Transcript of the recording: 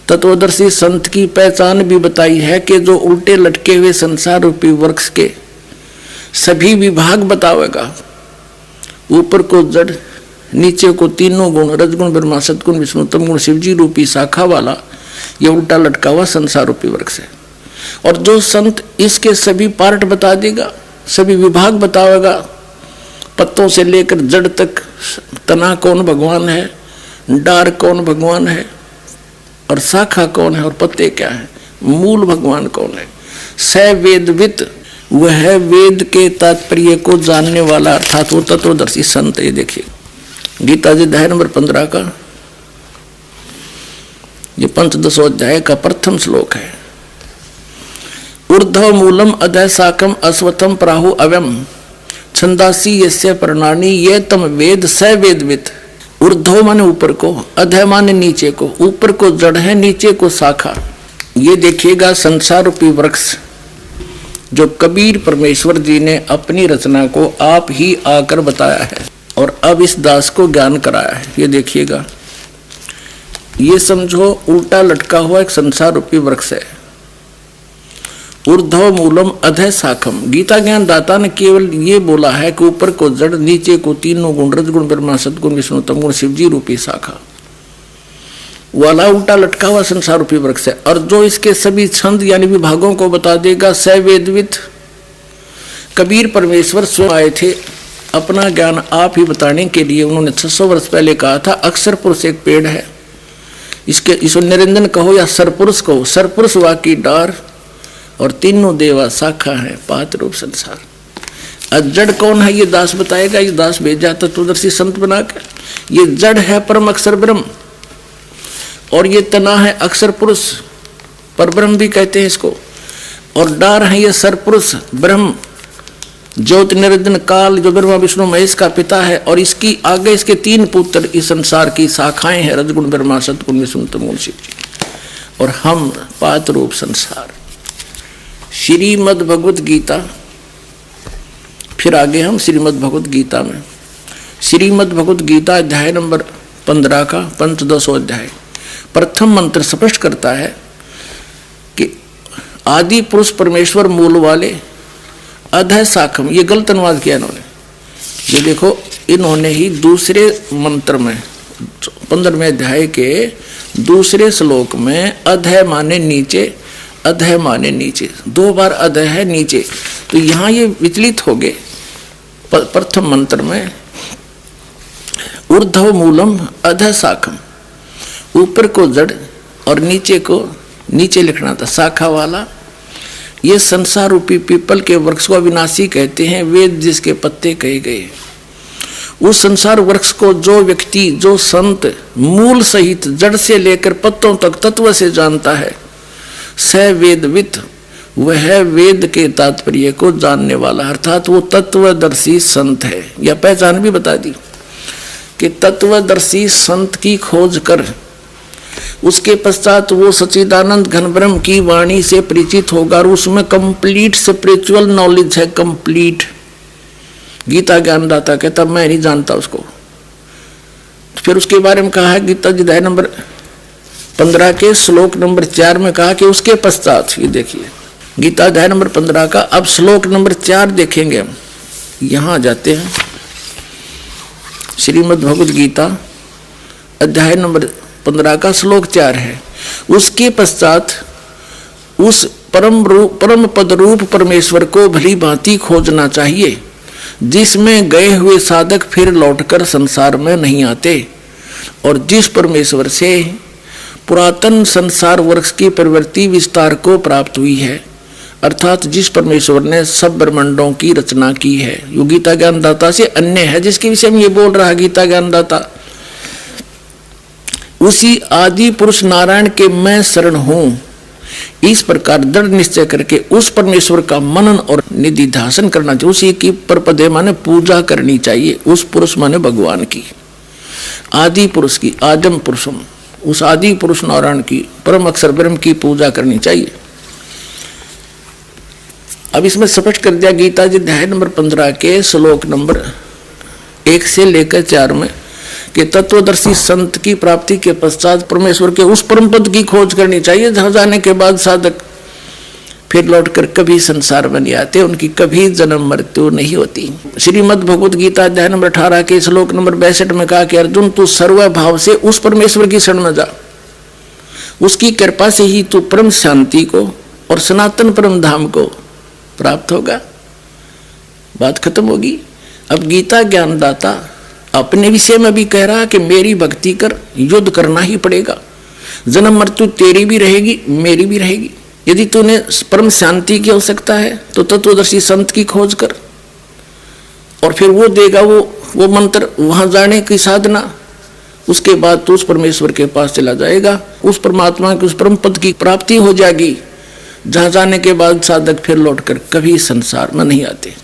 तत्वदर्शी संत की पहचान भी बताई है कि जो उल्टे लटके हुए संसार रूपी वृक्ष के सभी विभाग बतावेगा। ऊपर को जड़, नीचे को तीनों गुण, रजगुण ब्रह्मा सतगुण विष्णु तम गुण शिवजी रूपी शाखा वाला ये उल्टा लटका हुआ संसार रूपी वृक्ष है। और जो संत इसके सभी पार्ट बता देगा, सभी विभाग बतावेगा, पत्तों से लेकर जड़ तक, तना कौन भगवान है, डार कौन भगवान है, और शाखा कौन है, और पत्ते क्या है, मूल भगवान कौन है। स वेदवित, वह वेद के तात्पर्य को जानने वाला, अर्थात वो तत्वदर्शी संत। ये देखिए गीता जी अध्याय नंबर 15 का ये पंचदशो अध्याय का प्रथम श्लोक है। ऊर्ध्व मूलम अधः शाखम अश्वत्थम प्राहु अव्यम छंदासी यस्य प्रणानी ये तम वेद स वेदवित। ऊर्ध्व माने ऊपर को, अधः माने नीचे को। ऊपर को जड़ है, नीचे को शाखा। ये देखिएगा संसार रूपी वृक्ष जो कबीर परमेश्वर जी ने अपनी रचना को आप ही आकर बताया है और अब इस दास को ज्ञान कराया है। ये देखिएगा, ये समझो उल्टा लटका हुआ एक संसार रूपी वृक्ष है। ऊर्ध्व मूलम अधः शाखम। गीता ज्ञान दाता ने केवल ये बोला है कि ऊपर को जड़, नीचे को तीनों गुण, रजगुण ब्रह्मा सतगुण विष्णु तम गुण शिवजी रूपी शाखा वाला उल्टा लटका हुआ संसार रूपी वृक्ष है। और जो इसके सभी छंद यानी विभागों को बता देगा, स वेदवित। कबीर परमेश्वर स्वयं आए थे अपना ज्ञान आप ही बताने के लिए। उन्होंने 600 वर्ष पहले कहा था अक्षर पुरुष एक पेड़ है, इसको निरंजन कहो या सरपुरुष कहो। सरपुरुष वाकी डार और तीनों देवा शाखा है, पात रूप संसार। जड़ कौन है ये दास बताएगा। ये दास भेजा तत्वदर्शी संत बनाकर। ये जड़ है परम अक्षर ब्रह्म, और ये तना है अक्षर पुरुष, पर ब्रह्म भी कहते हैं इसको। और डार है ये सरपुरुष ब्रह्म, ज्योत निरंजन काल, जो ब्रह्मा विष्णु महेश का पिता है। और इसकी आगे इसके 3 पुत्र इस संसार की शाखाएं हैं, रजगुण ब्रह्मा सतगुण विष्णु तम गुण शिव जी। और हम पात रूप संसार। श्रीमद् भगवत गीता, फिर आगे हम श्रीमद् भगवत गीता में, श्रीमद् भगवत गीता अध्याय नंबर 15 का पंचदशो अध्याय प्रथम मंत्र स्पष्ट करता है कि आदि पुरुष परमेश्वर मूल वाले अधः शाखम। ये गलत अनुवाद किया इन्होंने। ये देखो, इन्होंने ही दूसरे मंत्र में 15वें अध्याय के दूसरे श्लोक में अधः माने नीचे, अधः माने नीचे, 2 बार अधः है नीचे। तो यहाँ ये विचलित हो गए। प्रथम मंत्र में ऊर्ध्व मूलम अधः शाखम, ऊपर को जड़ और नीचे को नीचे लिखना था, शाखा वाला। ये संसार रूपी पीपल के वृक्ष को अविनाशी कहते हैं, वेद जिसके पत्ते कहे गए। उस संसार वृक्ष को जो व्यक्ति, जो संत मूल सहित जड़ से लेकर पत्तों तक तत्व से जानता है, स वेदवित, वह वेद के तात्पर्य को जानने वाला, अर्थात वो तत्वदर्शी संत है। यह पहचान भी बता दी कि तत्वदर्शी संत की खोज कर उसके पश्चात वो सच्चिदानंद घन ब्रह्म की वाणी से परिचित होगा और उसमें कंप्लीट स्पिरिचुअल नॉलेज है, कंप्लीट। गीता ज्ञानदाता कहता मैं नहीं जानता उसको। फिर उसके बारे में कहा है गीता अध्याय नंबर 15 के श्लोक नंबर 4 में कहा कि उसके पश्चात, ये देखिए गीता अध्याय नंबर 15 का अब श्लोक नंबर 4 देखेंगे हम। यहां जाते हैं, श्रीमद् भगवद गीता अध्याय नंबर 15 का श्लोक 4 है। उसके पश्चात उस परम पद रूप परमेश्वर को भली भांति खोजना चाहिए, जिसमें गए हुए साधक फिर लौटकर संसार में नहीं आते, और जिस परमेश्वर से पुरातन संसार वृक्ष की प्रवृत्ति विस्तार को प्राप्त हुई है, अर्थात जिस परमेश्वर ने सब ब्रह्मांडों की रचना की है। यो गीता ज्ञानदाता से अन्य है, जिसके विषय में ये बोल रहा है गीता ज्ञानदाता। उसी आदि पुरुष नारायण के मैं शरण हूं, इस प्रकार दृढ़ निश्चय करके उस परमेश्वर का मनन और निधिध्यासन करना चाहिए। उसी की परपदे माने पूजा करनी चाहिए। उस पुरुष माने भगवान की, आदि पुरुष की, आदम पुरुषम, उस आदि पुरुष नारायण की, परम अक्षर ब्रह्म की पूजा करनी चाहिए। अब इसमें स्पष्ट कर दिया गीता जी अध्याय नंबर 15 के श्लोक नंबर 1 से लेकर 4 में कि तत्वदर्शी संत की प्राप्ति के पश्चात परमेश्वर के उस परम पद की खोज करनी चाहिए जहां जाने के बाद साधक फिर लौटकर कभी संसार में नहीं आते, उनकी कभी जन्म मृत्यु नहीं होती। श्रीमद् भगवत गीता अध्याय नंबर 18 के श्लोक नंबर 62 में कहा कि अर्जुन तू सर्वभाव से उस परमेश्वर की शरण में जा, उसकी कृपा से ही तू परम शांति को और सनातन परम धाम को प्राप्त होगा। बात खत्म होगी। अब गीता ज्ञानदाता अपने विषय में भी कह रहा कि मेरी भक्ति कर, युद्ध करना ही पड़ेगा, जन्म मृत्यु तेरी भी रहेगी मेरी भी रहेगी। यदि तूने परम शांति की आवश्यकता है तो तत्वदर्शी संत की खोज कर, और फिर वो देगा वो मंत्र, वहां जाने की साधना, उसके बाद तो उस परमेश्वर के पास चला जाएगा, उस परमात्मा के उस परम पद की प्राप्ति हो जाएगी, जहां जाने के बाद साधक फिर लौटकर कभी संसार में नहीं आते।